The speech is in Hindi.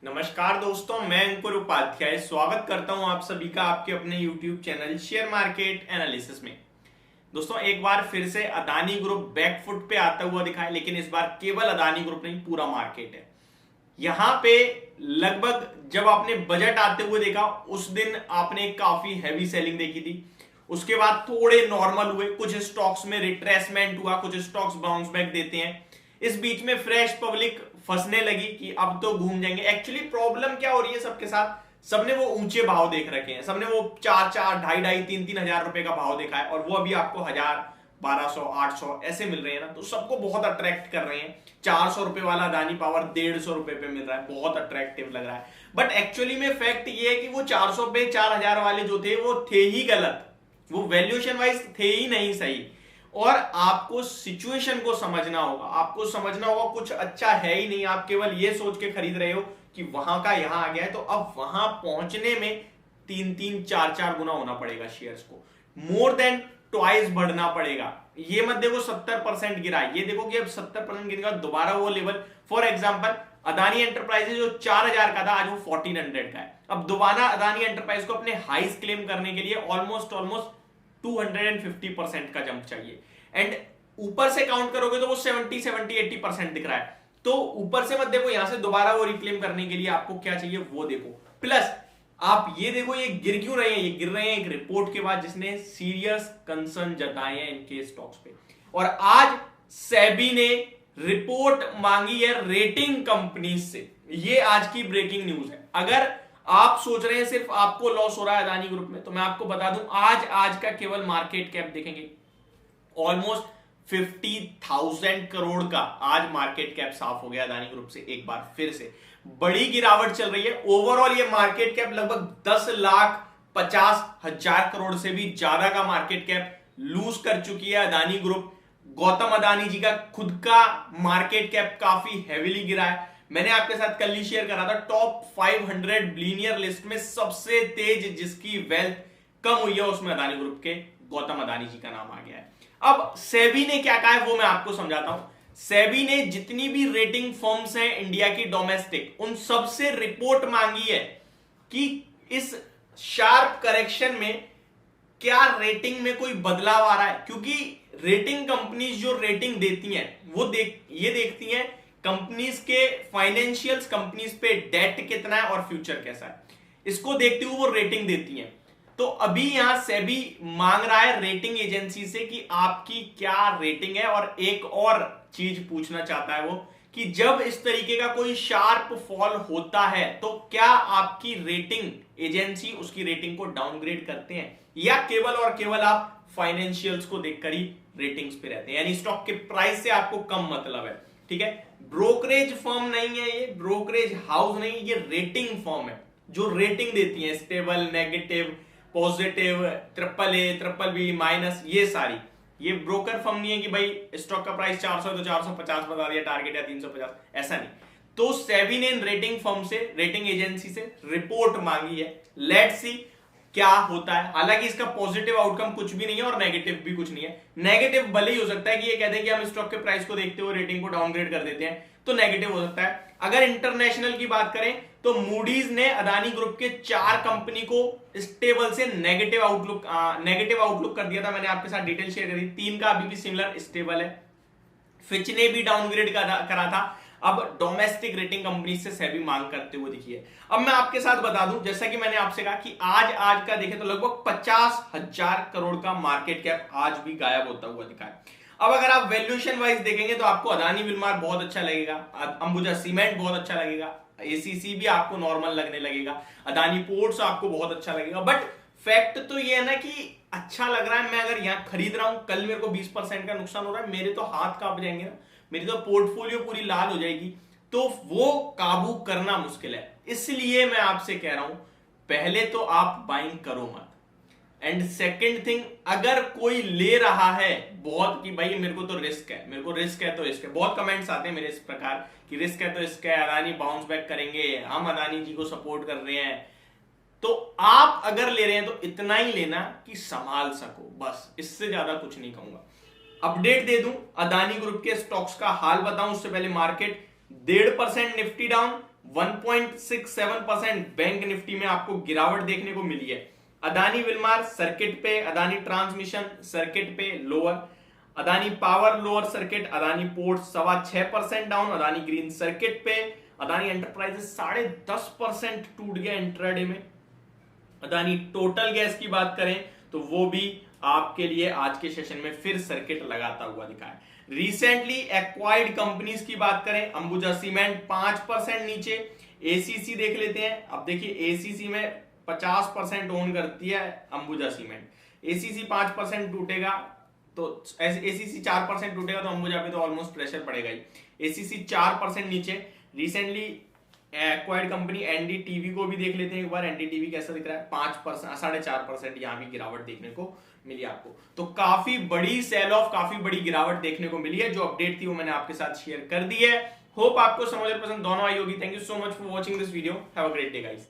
नमस्कार दोस्तों, मैं अंकुर उपाध्याय स्वागत करता हूं आप सभी का आपके अपने YouTube channel share market analysis में। दोस्तों, एक बार फिर से अदानी ग्रुप बैकफुट पे आता हुआ दिखा है, लेकिन इस बार केवल अदानी ग्रुप नहीं, पूरा मार्केट है। यहां पे लगभग जब आपने बजट आते हुए देखा उस दिन आपने काफी हैवी सेलिंग देखी थी। उसके बाद थोड़े नॉर्मल हुए, कुछ स्टॉक्स में रिट्रेसमेंट हुआ, कुछ स्टॉक्स बाउंस बैक देते हैं। इस बीच में फ्रेश पब्लिक फंसने लगी कि अब तो घूम जाएंगे। एक्चुअली प्रॉब्लम क्या हो रही है सबके साथ, सबने वो ऊंचे भाव देख रखे हैं, सबने वो 4 ढाई ढाई 3 हजार रुपए का भाव देखा है और वो अभी आपको 1000 1200 800 ऐसे मिल रहे हैं ना, तो सबको बहुत अट्रैक्ट कर रहे हैं। 400 रुपए वाला अदानी पावर 150 रुपए पे मिल रहा है, बहुत अट्रैक्टिव लग रहा है। बट एक्चुअली में फैक्ट ये है कि वो 400 पे 4000 वाले जो थे वो थे ही गलत, वो वैल्यूएशन वाइज थे ही नहीं सही। और आपको सिचुएशन को समझना होगा, आपको समझना होगा कुछ अच्छा है ही नहीं। आप केवल ये सोच के खरीद रहे हो कि वहां का यहां आ गया है, तो अब वहां पहुंचने में 3-4 गुना होना पड़ेगा, शेयर्स को मोर देन ट्वाइस बढ़ना पड़ेगा। ये मत देखो 70% गिरा है, ये देखो कि अब 70% गिरेगा, दोबारा वो level. For example Adani enterprises जो 4000 का था, आज वो 1400 का है। अब दोबारा अदानी एंटरप्राइज को अपने हाइस क्लेम करने के लिए ऑलमोस्ट 250% का जंप चाहिए। एंड ऊपर से काउंट करोगे तो वो 70-80% दिख रहा है। तो ऊपर से मत देखो, यहां से दोबारा वो रिक्लेम करने के लिए आपको क्या चाहिए वो देखो। प्लस आप ये देखो, ये गिर क्यों रहे हैं, ये गिर रहे हैं एक रिपोर्ट के बाद जिसने सीरियस कंसर्न जताए हैं इनके स्टॉक्स पे। और आज सेबी ने रिपोर्ट मांगी है रेटिंग कंपनीज से, ये आज की ब्रेकिंग न्यूज है। अगर आप सोच रहे हैं सिर्फ आपको लॉस हो रहा है अदानी ग्रुप में, तो मैं आपको बता दूं आज का केवल मार्केट कैप देखेंगे ऑलमोस्ट 50,000 करोड़ का आज मार्केट कैप साफ हो गया अदानी ग्रुप से। एक बार फिर से बड़ी गिरावट चल रही है। ओवरऑल ये मार्केट कैप लगभग 10,50,000 करोड़ से भी ज्यादा का मार्केट कैप लूज कर चुकी है अदानी ग्रुप। गौतम अदानी जी का खुद का मार्केट कैप काफी हैवीली गिरा है। मैंने आपके साथ कल ही शेयर करा था, टॉप 500 बिलियनियर लिस्ट में सबसे तेज जिसकी वेल्थ कम हुई है उसमें अदानी ग्रुप के गौतम अदानी जी का नाम आ गया है। अब सेबी ने क्या कहा है वो मैं आपको समझाता हूं। सेबी ने जितनी भी रेटिंग फर्म्स हैं इंडिया की डोमेस्टिक, उन सबसे रिपोर्ट मांगी है कि इस शार्प करेक्शन में क्या रेटिंग में कोई बदलाव आ रहा है। क्योंकि रेटिंग कंपनीज जो रेटिंग देती हैं वो ये देखती हैं कंपनीज के फाइनेंशियल्स, कंपनीज पे डेट कितना है और फ्यूचर कैसा है, इसको देखते हुए वो रेटिंग देती हैं। तो अभी यहां सेबी मांग रहा है रेटिंग एजेंसी से कि आपकी क्या रेटिंग है। और एक और चीज पूछना चाहता है वो कि जब इस तरीके का कोई शार्प फॉल होता है तो क्या आपकी रेटिंग एजेंसी उसकी रेटिंग को डाउनग्रेड करते हैं या केवल और केवल आप फाइनेंशियल्स को देखकर ही रेटिंग्स पे रहते हैं, यानी स्टॉक के प्राइस से आपको कम मतलब है। ठीक है, ब्रोकरेज फर्म नहीं है ये, ब्रोकरेज हाउस नहीं, ये रेटिंग फर्म है जो रेटिंग देती है stable, negative, positive, BBB minus, ये सारी। ये ब्रोकर फर्म नहीं है कि भाई स्टॉक का प्राइस 400 है तो 450 बता दिया टारगेट है 350, ऐसा नहीं। तो सेबी ने रेटिंग फर्म से, रेटिंग एजेंसी से रिपोर्ट मांगी है। लेट्स सी क्या होता है। हालांकि इसका पॉजिटिव आउटकम कुछ भी नहीं है और नेगेटिव भी कुछ नहीं है। नेगेटिव भले ही हो सकता है कि ये कहते हैं कि हम स्टॉक के प्राइस को देखते हुए रेटिंग को डाउनग्रेड कर देते हैं, तो नेगेटिव हो सकता है। अगर इंटरनेशनल की बात करें तो मूडीज ने अदानी ग्रुप के 4 कंपनी को स्टेबल से नेगेटिव आउटलुक कर दिया था। मैंने आपके साथ डिटेल शेयर करी, 3 का अभी भी सिमिलर स्टेबल है। फिच ने भी डाउनग्रेड करा था। अब डोमेस्टिक रेटिंग कंपनी से सेबी मांग करते हुए दिखी है। अब मैं आपके साथ बता दूं, जैसा कि मैंने आपसे कहा कि आज का देखें तो लगभग 50,000 करोड़ का मार्केट कैप आज भी गायब होता हुआ दिखा है। अब अगर आप वैल्यूएशन वाइज देखेंगे तो आपको अदानी विलमार बहुत अच्छा लगेगा, अंबुजा सीमेंट बहुत अच्छा लगेगा, एसीसी भी आपको नॉर्मल लगने लगेगा, अदानी पोर्ट्स आपको बहुत अच्छा लगेगा। बट फैक्ट तो ये है ना कि अच्छा लग रहा है। मैं अगर यहां खरीद रहा हूं, कल मेरे को 20% का नुकसान हो रहा है, मेरे तो हाथ कांप जाएंगे ना, मेरी तो पोर्टफोलियो पूरी लाल हो जाएगी, तो वो काबू करना मुश्किल है। इसलिए मैं आपसे कह रहा हूं पहले तो आप बाइंग करो मत। एंड सेकंड थिंग, अगर कोई ले रहा है बहुत कि भाई मेरे को तो रिस्क है, मेरे को रिस्क है तो रिस्क है, बहुत कमेंट्स आते हैं मेरे इस प्रकार कि रिस्क है तो रिस्क है, अदानी बाउंस बैक करेंगे, हम अदानी जी को सपोर्ट कर रहे हैं। तो आप अगर ले रहे हैं तो इतना ही लेना कि संभाल सको, बस, इससे ज्यादा कुछ नहीं कहूंगा। अपडेट दे दूं अदानी ग्रुप के स्टॉक्स का हाल बताऊं उससे पहले, market 1.5% Nifty down, 1.67% bank Nifty में आपको गिरावट देखने को मिली है। अदानी विलमार सर्किट पे, अदानी ट्रांसमिशन सर्किट पे lower, Adani power lower circuit, Adani port 6.25% down, Adani green circuit पे, अदानी एंटरप्राइजेस 10.5% टूट गया इंट्राडे में। अदानी टोटल गैस की बात करें तो वो भी आपके लिए आज के सेशन में फिर सर्किट लगाता हुआ दिखा है। रिसेंटली एक्वायर्ड कंपनीज की बात करें, अंबुजा सीमेंट 5% नीचे, एसीसी देख लेते हैं। अब देखिए एसीसी में 50% ओन करती है अंबुजा सीमेंट, एसीसी 5% टूटेगा तो एसीसी 4% टूटेगा तो अंबुजा पे तो ऑलमोस्ट प्रेशर पड़ेगा ही। एसीसी 4% नीचे। रिसेंटली एक्वायर्ड कंपनी एनडीटीवी को भी देख लेते हैं एक बार, एनडीटीवी कैसा दिख रहा है, 5%, 4.5% यहां भी गिरावट देखने को मिली आपको। तो काफी बड़ी सेल ऑफ, काफी बड़ी गिरावट देखने को मिली है। जो अपडेट थी वो मैंने आपके साथ शेयर कर दी है। होप आपको समझ पसंद दोनों आई होगी। Thank you so much for watching this video. Have a great day guys.